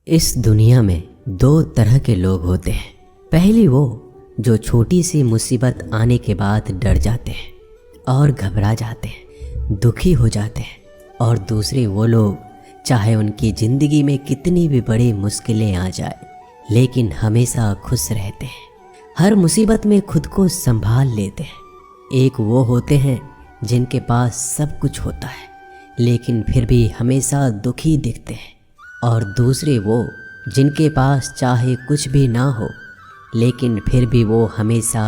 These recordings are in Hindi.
इस दुनिया में दो तरह के लोग होते हैं। पहली वो जो छोटी सी मुसीबत आने के बाद डर जाते हैं और घबरा जाते हैं, दुखी हो जाते हैं। और दूसरे वो लोग चाहे उनकी ज़िंदगी में कितनी भी बड़ी मुश्किलें आ जाए लेकिन हमेशा खुश रहते हैं, हर मुसीबत में खुद को संभाल लेते हैं। एक वो होते हैं जिनके पास सब कुछ होता है लेकिन फिर भी हमेशा दुखी दिखते हैं, और दूसरे वो जिनके पास चाहे कुछ भी ना हो लेकिन फिर भी वो हमेशा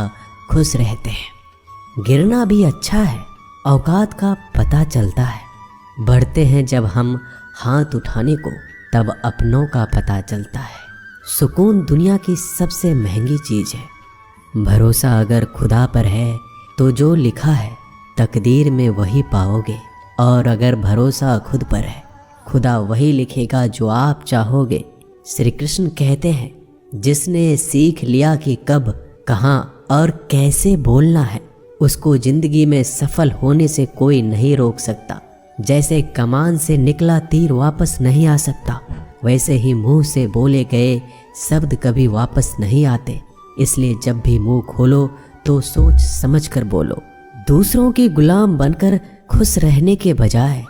खुश रहते हैं। गिरना भी अच्छा है, औकात का पता चलता है। बढ़ते हैं जब हम हाथ उठाने को तब अपनों का पता चलता है। सुकून दुनिया की सबसे महंगी चीज़ है। भरोसा अगर खुदा पर है तो जो लिखा है तकदीर में वही पाओगे, और अगर भरोसा खुद पर है खुदा वही लिखेगा जो आप चाहोगे। श्री कृष्ण कहते हैं, जिसने सीख लिया कि कब, कहाँ और कैसे बोलना है उसको जिंदगी में सफल होने से कोई नहीं रोक सकता। जैसे कमान से निकला तीर वापस नहीं आ सकता, वैसे ही मुंह से बोले गए शब्द कभी वापस नहीं आते। इसलिए जब भी मुंह खोलो तो सोच समझ कर बोलो। दूसरों के गुलाम बनकर खुश रहने के बजाय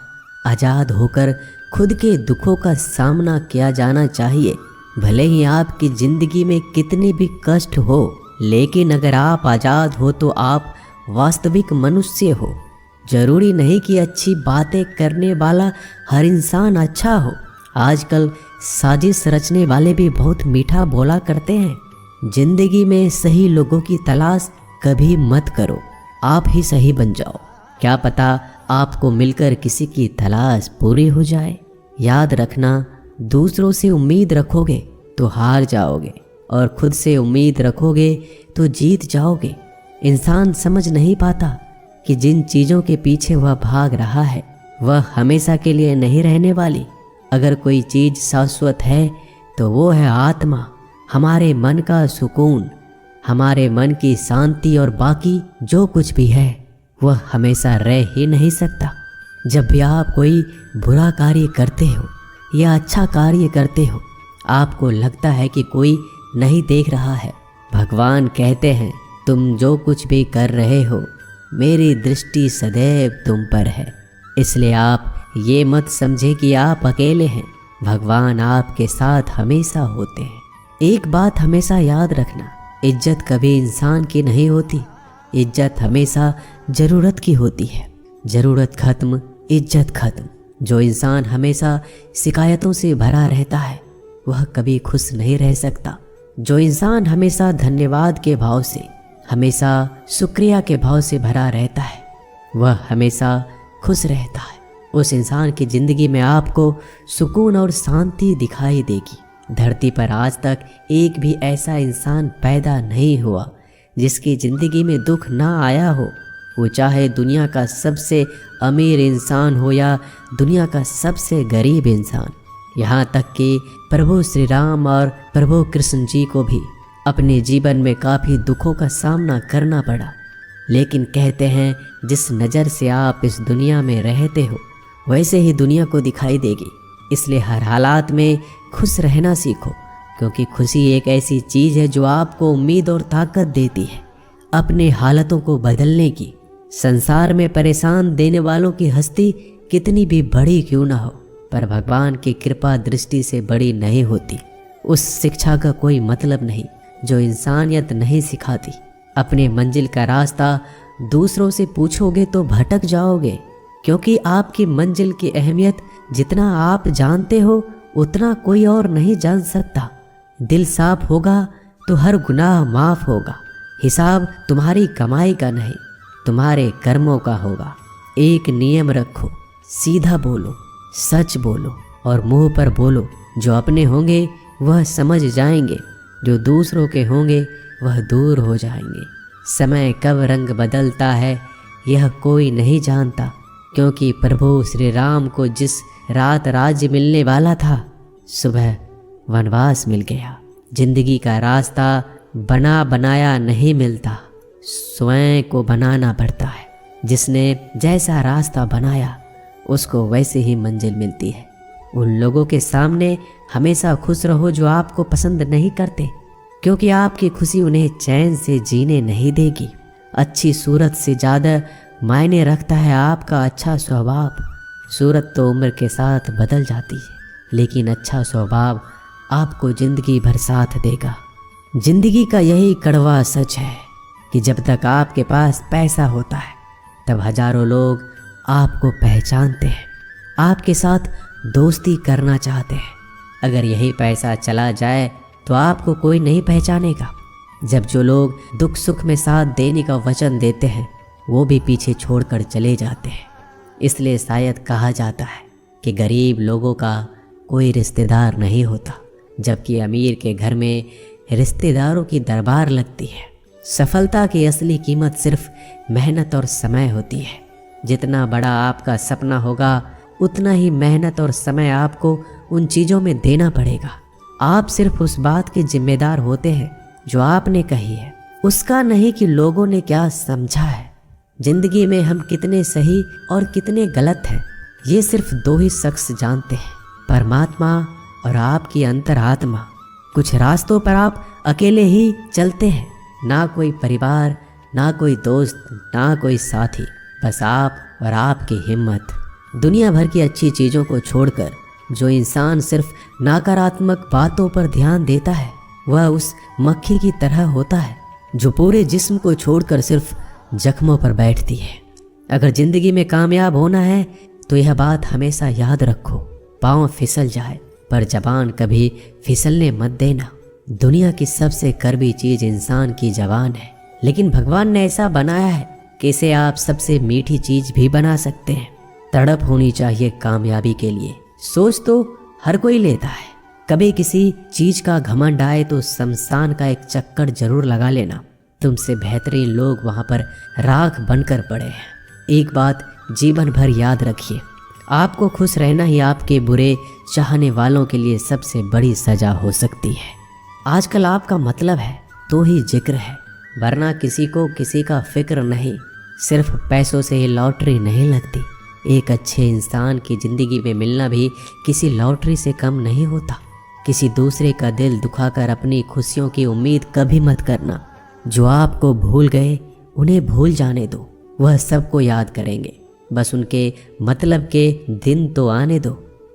आज़ाद होकर खुद के दुखों का सामना किया जाना चाहिए। भले ही आपकी ज़िंदगी में कितने भी कष्ट हो, लेकिन अगर आप आज़ाद हो तो आप वास्तविक मनुष्य हो। ज़रूरी नहीं कि अच्छी बातें करने वाला हर इंसान अच्छा हो। आजकल साजिश रचने वाले भी बहुत मीठा बोला करते हैं। ज़िंदगी में सही लोगों की तलाश कभी मत करो, आप ही सही बन जाओ। क्या पता आपको मिलकर किसी की तलाश पूरी हो जाए। याद रखना, दूसरों से उम्मीद रखोगे तो हार जाओगे, और खुद से उम्मीद रखोगे तो जीत जाओगे। इंसान समझ नहीं पाता कि जिन चीज़ों के पीछे वह भाग रहा है वह हमेशा के लिए नहीं रहने वाली। अगर कोई चीज़ शाश्वत है तो वो है आत्मा, हमारे मन का सुकून, हमारे मन की शांति, और बाकी जो कुछ भी है वह हमेशा रह ही नहीं सकता। जब भी आप कोई बुरा कार्य करते हो या अच्छा कार्य करते हो, आपको लगता है कि कोई नहीं देख रहा है। भगवान कहते हैं, तुम जो कुछ भी कर रहे हो मेरी दृष्टि सदैव तुम पर है। इसलिए आप ये मत समझे कि आप अकेले हैं, भगवान आपके साथ हमेशा होते हैं। एक बात हमेशा याद रखना, इज्जत कभी इंसान की नहीं होती, इज्जत हमेशा ज़रूरत की होती है। ज़रूरत खत्म, इज्जत खत्म। जो इंसान हमेशा शिकायतों से भरा रहता है वह कभी खुश नहीं रह सकता। जो इंसान हमेशा धन्यवाद के भाव से, हमेशा शुक्रिया के भाव से भरा रहता है वह हमेशा खुश रहता है। उस इंसान की ज़िंदगी में आपको सुकून और शांति दिखाई देगी। धरती पर आज तक एक भी ऐसा इंसान पैदा नहीं हुआ जिसकी ज़िंदगी में दुख ना आया हो। वो चाहे दुनिया का सबसे अमीर इंसान हो या दुनिया का सबसे गरीब इंसान। यहाँ तक कि प्रभु श्री राम और प्रभु कृष्ण जी को भी अपने जीवन में काफ़ी दुखों का सामना करना पड़ा। लेकिन कहते हैं, जिस नज़र से आप इस दुनिया में रहते हो वैसे ही दुनिया को दिखाई देगी। इसलिए हर हालात में खुश रहना सीखो, क्योंकि खुशी एक ऐसी चीज़ है जो आपको उम्मीद और ताकत देती है अपने हालातों को बदलने की। संसार में परेशान देने वालों की हस्ती कितनी भी बड़ी क्यों ना हो, पर भगवान की कृपा दृष्टि से बड़ी नहीं होती। उस शिक्षा का कोई मतलब नहीं जो इंसानियत नहीं सिखाती। अपने मंजिल का रास्ता दूसरों से पूछोगे तो भटक जाओगे, क्योंकि आपकी मंजिल की अहमियत जितना आप जानते हो उतना कोई और नहीं जान सकता। दिल साफ होगा तो हर गुनाह माफ़ होगा। हिसाब तुम्हारी कमाई का नहीं, तुम्हारे कर्मों का होगा। एक नियम रखो, सीधा बोलो, सच बोलो और मुंह पर बोलो। जो अपने होंगे वह समझ जाएंगे, जो दूसरों के होंगे वह दूर हो जाएंगे। समय कब रंग बदलता है यह कोई नहीं जानता, क्योंकि प्रभु श्री राम को जिस रात राज्य मिलने वाला था सुबह वनवास मिल गया। जिंदगी का रास्ता बना बनाया नहीं मिलता, स्वयं को बनाना पड़ता है। जिसने जैसा रास्ता बनाया उसको वैसे ही मंजिल मिलती है। उन लोगों के सामने हमेशा खुश रहो जो आपको पसंद नहीं करते, क्योंकि आपकी खुशी उन्हें चैन से जीने नहीं देगी। अच्छी सूरत से ज़्यादा मायने रखता है आपका अच्छा स्वभाव। सूरत तो उम्र के साथ बदल जाती है, लेकिन अच्छा स्वभाव आपको ज़िंदगी भर साथ देगा। ज़िंदगी का यही कड़वा सच है कि जब तक आपके पास पैसा होता है तब हजारों लोग आपको पहचानते हैं, आपके साथ दोस्ती करना चाहते हैं। अगर यही पैसा चला जाए तो आपको कोई नहीं पहचानेगा। जब जो लोग दुख सुख में साथ देने का वचन देते हैं वो भी पीछे छोड़कर चले जाते हैं। इसलिए शायद कहा जाता है कि गरीब लोगों का कोई रिश्तेदार नहीं होता, जबकि अमीर के घर में रिश्तेदारों की दरबार लगती है। सफलता की असली कीमत सिर्फ मेहनत और समय होती है। जितना बड़ा आपका सपना होगा उतना ही मेहनत और समय आपको उन चीज़ों में देना पड़ेगा। आप सिर्फ उस बात के जिम्मेदार होते हैं जो आपने कही है, उसका नहीं कि लोगों ने क्या समझा है। जिंदगी में हम कितने सही और कितने गलत हैं ये सिर्फ दो ही शख्स जानते हैं, परमात्मा और आपकी अंतरात्मा। कुछ रास्तों पर आप अकेले ही चलते हैं, ना कोई परिवार, ना कोई दोस्त, ना कोई साथी, बस आप और आपकी हिम्मत। दुनिया भर की अच्छी चीज़ों को छोड़कर जो इंसान सिर्फ नकारात्मक बातों पर ध्यान देता है वह उस मक्खी की तरह होता है जो पूरे जिस्म को छोड़कर सिर्फ जख्मों पर बैठती है। अगर ज़िंदगी में कामयाब होना है तो यह बात हमेशा याद रखो, पाँव फिसल जाए पर जबान कभी फिसलने मत देना। दुनिया की सबसे कड़वी चीज़ इंसान की जबान है, लेकिन भगवान ने ऐसा बनाया है कि इसे आप सबसे मीठी चीज़ भी बना सकते हैं। तड़प होनी चाहिए कामयाबी के लिए। सोच तो हर कोई लेता है, कभी किसी चीज़ का घमंड आए तो शमशान का एक चक्कर जरूर लगा लेना। तुमसे बेहतरीन लोग वहाँ पर राख बनकर पड़े हैं। एक बात जीवन भर याद रखिए, आपको खुश रहना ही आपके बुरे चाहने वालों के लिए सबसे बड़ी सज़ा हो सकती है। आजकल आपका मतलब है तो ही जिक्र है, वरना किसी को किसी का फिक्र नहीं। सिर्फ पैसों से ही लॉटरी नहीं लगती। एक अच्छे इंसान की ज़िंदगी में मिलना भी किसी लॉटरी से कम नहीं होता। किसी दूसरे का दिल दुखाकर अपनी खुशियों की उम्मीद कभी मत करना। जो आपको भूल गए उन्हें भूल जाने दो, वह सबको याद करेंगे, बस उनके मतलब के दिन तो आने दो।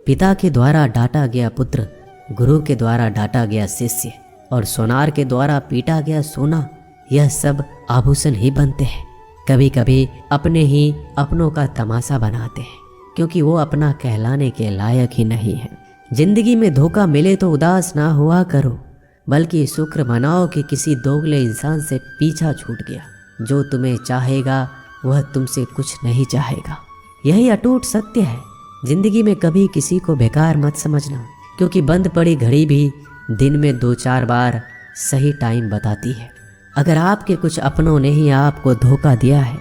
पिता के द्वारा डांटा गया पुत्र, गुरु के द्वारा डांटा गया शिष्य और सोनार के द्वारा पीटा गया सोना, यह सब आभूषण ही बनते हैं। कभी कभी अपने ही अपनों का तमाशा बनाते हैं, क्योंकि वो अपना कहलाने के लायक ही नहीं है। जिंदगी में धोखा मिले तो उदास ना हुआ करो, बल्कि शुक्र मनाओ कि किसी दोगले इंसान से पीछा छूट गया। जो तुम्हें चाहेगा वह तुमसे कुछ नहीं चाहेगा, यही अटूट सत्य है। जिंदगी में कभी किसी को बेकार मत समझना, क्योंकि बंद पड़ी घड़ी भी दिन में 2-4 बार सही टाइम बताती है। अगर आपके कुछ अपनों ने ही आपको धोखा दिया है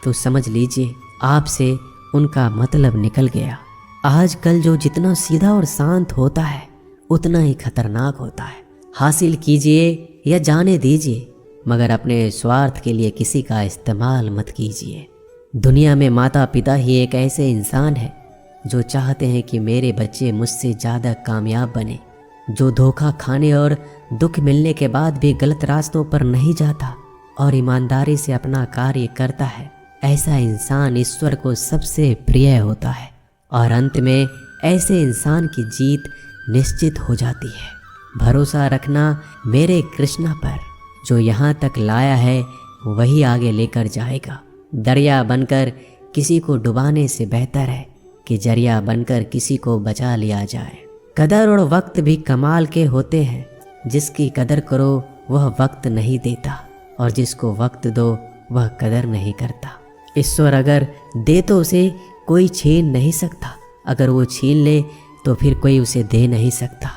तो समझ लीजिए आपसे उनका मतलब निकल गया। आजकल जो जितना सीधा और शांत होता है उतना ही खतरनाक होता है। हासिल कीजिए या जाने दीजिए, मगर अपने स्वार्थ के लिए किसी का इस्तेमाल मत कीजिए। दुनिया में माता पिता ही एक ऐसे इंसान है जो चाहते हैं कि मेरे बच्चे मुझसे ज़्यादा कामयाब बने। जो धोखा खाने और दुख मिलने के बाद भी गलत रास्तों पर नहीं जाता और ईमानदारी से अपना कार्य करता है, ऐसा इंसान ईश्वर को सबसे प्रिय होता है और अंत में ऐसे इंसान की जीत निश्चित हो जाती है। भरोसा रखना मेरे कृष्णा पर, जो यहाँ तक लाया है वही आगे लेकर जाएगा। दरिया बनकर किसी को डुबाने से बेहतर है कि जरिया बनकर किसी को बचा लिया जाए। कदर और वक्त भी कमाल के होते हैं। जिसकी कदर करो वह वक्त नहीं देता, और जिसको वक्त दो वह कदर नहीं करता। ईश्वर अगर दे तो उसे कोई छीन नहीं सकता, अगर वो छीन ले तो फिर कोई उसे दे नहीं सकता।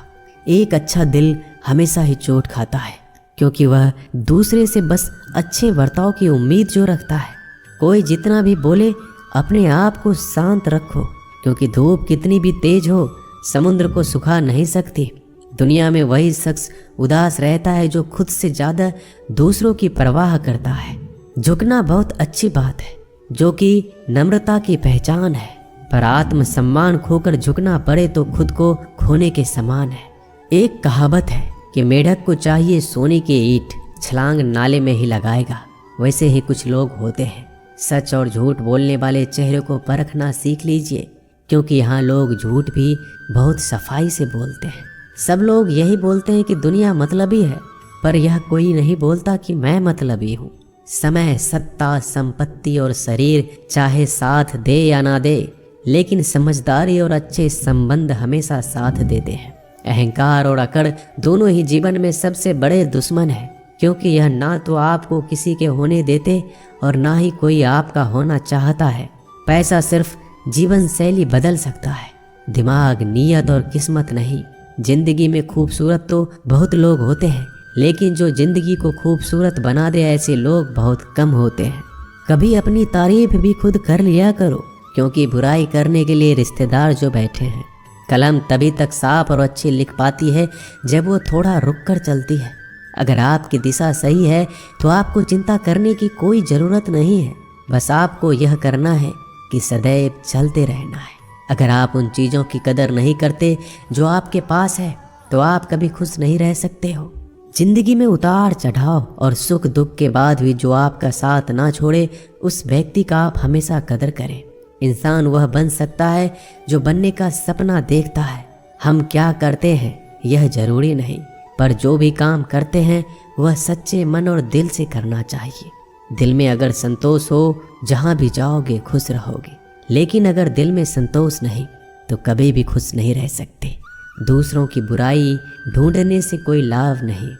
एक अच्छा दिल हमेशा ही चोट खाता है, क्योंकि वह दूसरे से बस अच्छे बर्ताव की उम्मीद जो रखता है। कोई जितना भी बोले अपने आप को शांत रखो, क्योंकि धूप कितनी भी तेज हो समुद्र को सुखा नहीं सकती। दुनिया में वही शख्स उदास रहता है जो खुद से ज़्यादा दूसरों की परवाह करता है। झुकना बहुत अच्छी बात है, जो कि नम्रता की पहचान है, पर आत्मसम्मान खोकर झुकना पड़े तो खुद को खोने के समान है। एक कहावत है कि मेढक को चाहिए सोने की ईंट, छलांग नाले में ही लगाएगा। वैसे ही कुछ लोग होते हैं। सच और झूठ बोलने वाले चेहरे को परखना सीख लीजिए, क्योंकि यहाँ लोग झूठ भी बहुत सफाई से बोलते हैं। सब लोग यही बोलते हैं कि दुनिया मतलबी है, पर यह कोई नहीं बोलता कि मैं मतलबी हूँ। समय, सत्ता, संपत्ति और शरीर चाहे साथ दे या ना दे, लेकिन समझदारी और अच्छे संबंध हमेशा साथ देते हैं। अहंकार और अकड़ दोनों ही जीवन में सबसे बड़े दुश्मन हैं, क्योंकि यह ना तो आपको किसी के होने देते और ना ही कोई आपका होना चाहता है। पैसा सिर्फ जीवन शैली बदल सकता है, दिमाग, नीयत और किस्मत नहीं। जिंदगी में खूबसूरत तो बहुत लोग होते हैं, लेकिन जो जिंदगी को खूबसूरत बना दे ऐसे लोग बहुत कम होते हैं। कभी अपनी तारीफ भी खुद कर लिया करो, क्योंकि बुराई करने के लिए रिश्तेदार जो बैठे हैं। कलम तभी तक साफ और अच्छी लिख पाती है जब वो थोड़ा रुक कर चलती है। अगर आपकी दिशा सही है तो आपको चिंता करने की कोई ज़रूरत नहीं है। बस आपको यह करना है कि सदैव चलते रहना है। अगर आप उन चीज़ों की कदर नहीं करते जो आपके पास है, तो आप कभी खुश नहीं रह सकते हो। जिंदगी में उतार चढ़ाव और सुख दुख के बाद भी जो आपका साथ ना छोड़े, उस व्यक्ति का आप हमेशा कदर करें। इंसान वह बन सकता है जो बनने का सपना देखता है। हम क्या करते हैं यह जरूरी नहीं, पर जो भी काम करते हैं वह सच्चे मन और दिल से करना चाहिए। दिल में अगर संतोष हो, जहाँ भी जाओगे खुश रहोगे, लेकिन अगर दिल में संतोष नहीं तो कभी भी खुश नहीं रह सकते। दूसरों की बुराई ढूंढने से कोई लाभ नहीं,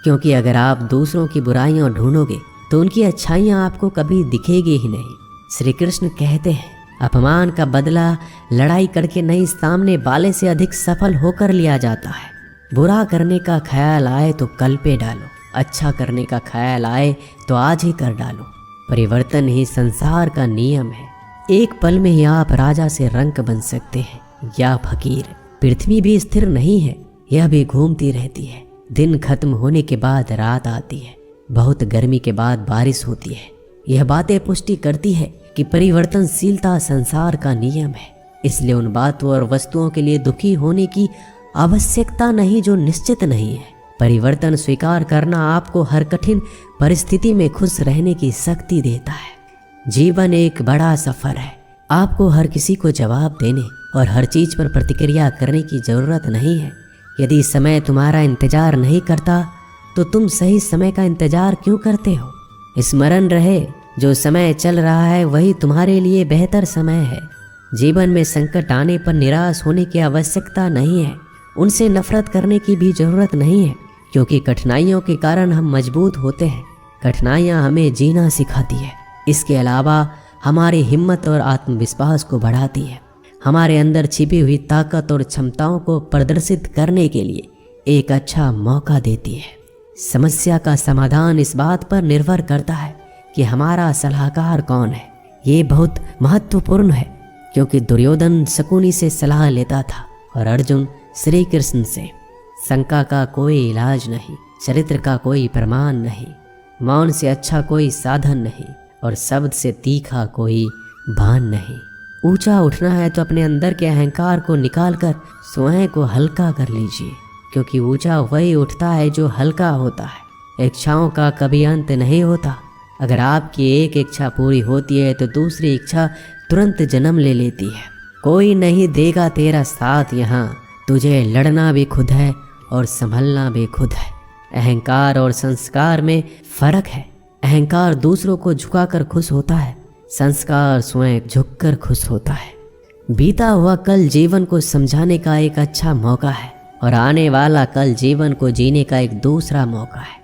क्योंकि अगर आप दूसरों की बुराइयां ढूंढोगे तो उनकी अच्छाइयां आपको कभी दिखेगी ही नहीं। श्री कृष्ण कहते हैं, अपमान का बदला लड़ाई करके नहीं, सामने वाले से अधिक सफल होकर लिया जाता है। बुरा करने का ख्याल आए तो कल पे डालो, अच्छा करने का ख्याल आए तो आज ही कर डालो। परिवर्तन ही संसार का नियम है। एक पल में ही आप राजा से रंक बन सकते हैं या फकीर। पृथ्वी भी स्थिर नहीं है, यह भी घूमती रहती है। दिन खत्म होने के बाद रात आती है, बहुत गर्मी के बाद बारिश होती है। यह बातें पुष्टि करती है कि परिवर्तनशीलता संसार का नियम है। इसलिए उन बातों और वस्तुओं के लिए दुखी होने की आवश्यकता नहीं जो निश्चित नहीं है। परिवर्तन स्वीकार करना आपको हर कठिन परिस्थिति में खुश रहने की शक्ति देता है। जीवन एक बड़ा सफर है। आपको हर किसी को जवाब देने और हर चीज पर प्रतिक्रिया करने की जरूरत नहीं है। यदि समय तुम्हारा इंतजार नहीं करता तो तुम सही समय का इंतजार क्यों करते हो? स्मरण रहे, जो समय चल रहा है वही तुम्हारे लिए बेहतर समय है। जीवन में संकट आने पर निराश होने की आवश्यकता नहीं है, उनसे नफरत करने की भी जरूरत नहीं है, क्योंकि कठिनाइयों के कारण हम मजबूत होते हैं। कठिनाइयाँ हमें जीना सिखाती है। इसके अलावा हमारी हिम्मत और आत्मविश्वास को बढ़ाती है। हमारे अंदर छिपी हुई ताकत और क्षमताओं को प्रदर्शित करने के लिए एक अच्छा मौका देती है। समस्या का समाधान इस बात पर निर्भर करता है कि हमारा सलाहकार कौन है। ये बहुत महत्वपूर्ण है, क्योंकि दुर्योधन शकुनी से सलाह लेता था और अर्जुन श्री कृष्ण से। शंका का कोई इलाज नहीं, चरित्र का कोई प्रमाण नहीं, मौन से अच्छा कोई साधन नहीं और शब्द से तीखा कोई भान नहीं। ऊंचा उठना है तो अपने अंदर के अहंकार को निकालकर स्वयं को हल्का कर लीजिए, क्योंकि ऊंचा वही उठता है जो हल्का होता है। इच्छाओं का कभी अंत नहीं होता। अगर आपकी एक इच्छा पूरी होती है तो दूसरी इच्छा तुरंत जन्म ले लेती है। कोई नहीं देगा तेरा साथ यहाँ, तुझे लड़ना भी खुद है और संभलना भी खुद है। अहंकार और संस्कार में फर्क है। अहंकार दूसरों को झुकाकर खुश होता है, संस्कार स्वयं झुककर खुश होता है। बीता हुआ कल जीवन को समझाने का एक अच्छा मौका है और आने वाला कल जीवन को जीने का एक दूसरा मौका है।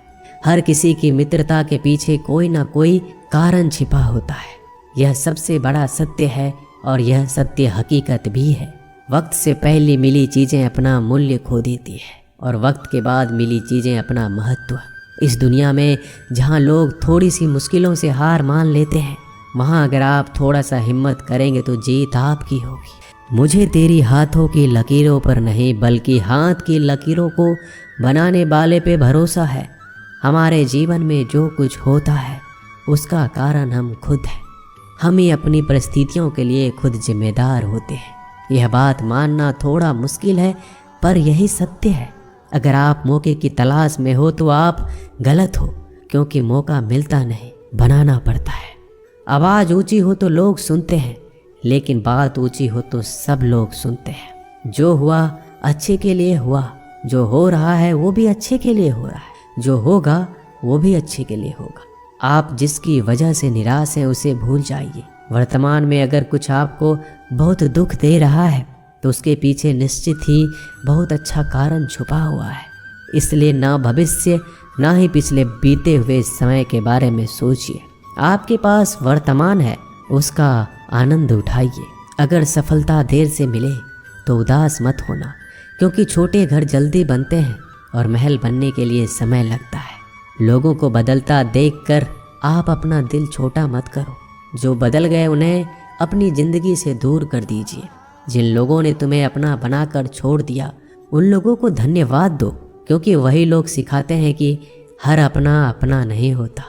हर किसी की मित्रता के पीछे कोई ना कोई कारण छिपा होता है। यह सबसे बड़ा सत्य है और यह सत्य हकीकत भी है। वक्त से पहले मिली चीज़ें अपना मूल्य खो देती है और वक्त के बाद मिली चीज़ें अपना महत्व। इस दुनिया में जहाँ लोग थोड़ी सी मुश्किलों से हार मान लेते हैं, वहाँ अगर आप थोड़ा सा हिम्मत करेंगे तो जीत आपकी होगी। मुझे तेरी हाथों की लकीरों पर नहीं, बल्कि हाथ की लकीरों को बनाने वाले पे भरोसा है। हमारे जीवन में जो कुछ होता है उसका कारण हम खुद हैं। हम ही अपनी परिस्थितियों के लिए खुद जिम्मेदार होते हैं। यह बात मानना थोड़ा मुश्किल है, पर यही सत्य है। अगर आप मौके की तलाश में हो तो आप गलत हो, क्योंकि मौका मिलता नहीं, बनाना पड़ता है। आवाज़ ऊंची हो तो लोग सुनते हैं, लेकिन बात ऊंची हो तो सब लोग सुनते हैं। जो हुआ अच्छे के लिए हुआ, जो हो रहा है वो भी अच्छे के लिए हो रहा है, जो होगा वो भी अच्छे के लिए होगा। आप जिसकी वजह से निराश हैं उसे भूल जाइए। वर्तमान में अगर कुछ आपको बहुत दुख दे रहा है तो उसके पीछे निश्चित ही बहुत अच्छा कारण छुपा हुआ है। इसलिए ना भविष्य ना ही पिछले बीते हुए समय के बारे में सोचिए। आपके पास वर्तमान है, उसका आनंद उठाइए। अगर सफलता देर से मिले तो उदास मत होना, क्योंकि छोटे घर जल्दी बनते हैं और महल बनने के लिए समय लगता है। लोगों को बदलता देखकर आप अपना दिल छोटा मत करो। जो बदल गए उन्हें अपनी ज़िंदगी से दूर कर दीजिए। जिन लोगों ने तुम्हें अपना बनाकर छोड़ दिया उन लोगों को धन्यवाद दो, क्योंकि वही लोग सिखाते हैं कि हर अपना अपना नहीं होता।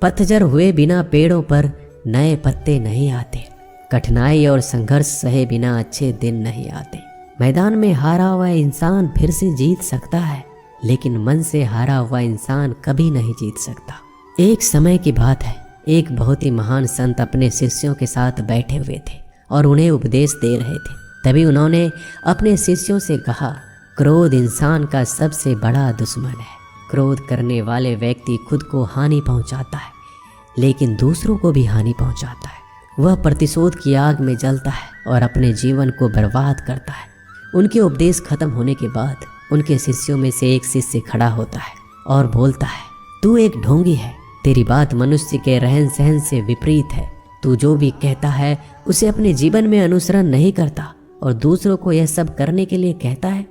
पतझड़ हुए बिना पेड़ों पर नए पत्ते नहीं आते। कठिनाई और संघर्ष सहे बिना अच्छे दिन नहीं आते। मैदान में हारा हुआ इंसान फिर से जीत सकता है, लेकिन मन से हारा हुआ इंसान कभी नहीं जीत सकता। एक समय की बात है, एक बहुत ही महान संत अपने शिष्यों के साथ बैठे हुए थे और उन्हें उपदेश दे रहे थे। तभी उन्होंने अपने शिष्यों से कहा, क्रोध इंसान का सबसे बड़ा दुश्मन है। क्रोध करने वाले व्यक्ति खुद को हानि पहुंचाता है, लेकिन दूसरों को भी हानि पहुंचाता है। वह प्रतिशोध की आग में जलता है और अपने जीवन को बर्बाद करता है। उनके उपदेश खत्म होने के बाद उनके शिष्यों में से एक शिष्य खड़ा होता है और बोलता है, तू एक ढोंगी है। तेरी बात मनुष्य के रहन सहन से विपरीत है। तू जो भी कहता है उसे अपने जीवन में अनुसरण नहीं करता और दूसरों को यह सब करने के लिए कहता है।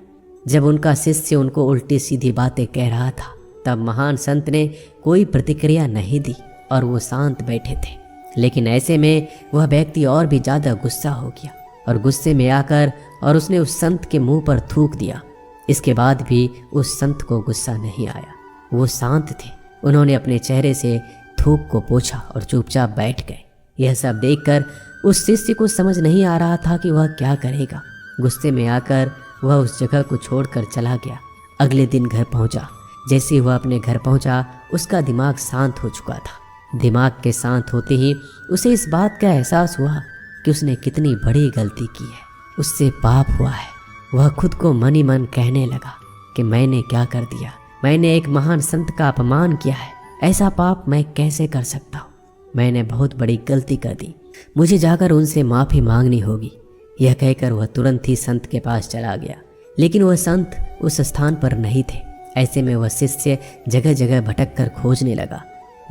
जब उनका शिष्य उनको उल्टी सीधी बातें कह रहा था, तब महान संत ने कोई प्रतिक्रिया नहीं दी और वो शांत बैठे थे। लेकिन ऐसे में वह व्यक्ति और भी ज़्यादा गुस्सा हो गया और गुस्से में आकर और उसने उस संत के मुंह पर थूक दिया। इसके बाद भी उस संत को गुस्सा नहीं आया। वो शांत थे। उन्होंने अपने चेहरे से थूक को पोंछा और चुपचाप बैठ गए। यह सब देखकर उस शिष्य को समझ नहीं आ रहा था कि वह क्या करेगा। गुस्से में आकर वह उस जगह को छोड़कर चला गया। अगले दिन घर पहुंचा। जैसे वह अपने घर पहुंचा, उसका दिमाग शांत हो चुका था। दिमाग के शांत होते ही उसे इस बात का एहसास हुआ कि उसने कितनी बड़ी गलती की है। उससे पाप हुआ है। वह खुद को मन ही मन कहने लगा कि मैंने क्या कर दिया। मैंने एक महान संत का अपमान किया है। ऐसा पाप मैं कैसे कर सकता हूँ। मैंने बहुत बड़ी गलती कर दी। मुझे जाकर उनसे माफ़ी मांगनी होगी। यह कहकर वह तुरंत ही संत के पास चला गया। लेकिन वह संत उस स्थान पर नहीं थे। ऐसे में वह शिष्य जगह जगह भटक कर खोजने लगा।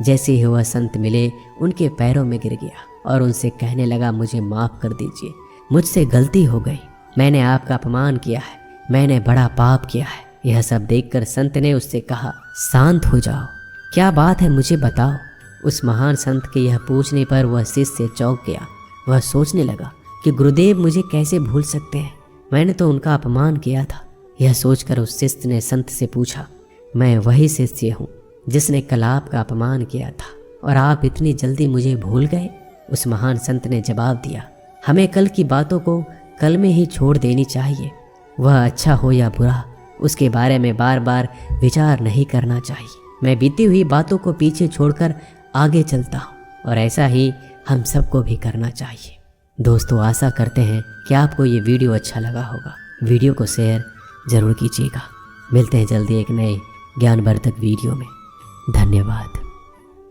जैसे ही वह संत मिले, उनके पैरों में गिर गया और उनसे कहने लगा, मुझे माफ़ कर दीजिए, मुझसे गलती हो गई। मैंने आपका अपमान किया है। मैंने बड़ा पाप किया है। यह सब देखकर संत ने उससे कहा, शांत हो जाओ, क्या बात है मुझे बताओ। उस महान संत के यह पूछने पर वह शिष्य चौंक गया। वह सोचने लगा कि गुरुदेव मुझे कैसे भूल सकते हैं। मैंने तो उनका अपमान किया था। यह सोचकर उस शिष्य ने संत से पूछा, मैं वही शिष्य हूँ जिसने कल आपका अपमान किया था और आप इतनी जल्दी मुझे भूल गए। उस महान संत ने जवाब दिया, हमें कल की बातों को कल में ही छोड़ देनी चाहिए। वह अच्छा हो या बुरा, उसके बारे में बार बार विचार नहीं करना चाहिए। मैं बीती हुई बातों को पीछे छोड़कर आगे चलता हूँ और ऐसा ही हम सबको भी करना चाहिए। दोस्तों, आशा करते हैं कि आपको ये वीडियो अच्छा लगा होगा। वीडियो को शेयर ज़रूर कीजिएगा। मिलते हैं जल्दी एक नए ज्ञानवर्धक वीडियो में। धन्यवाद।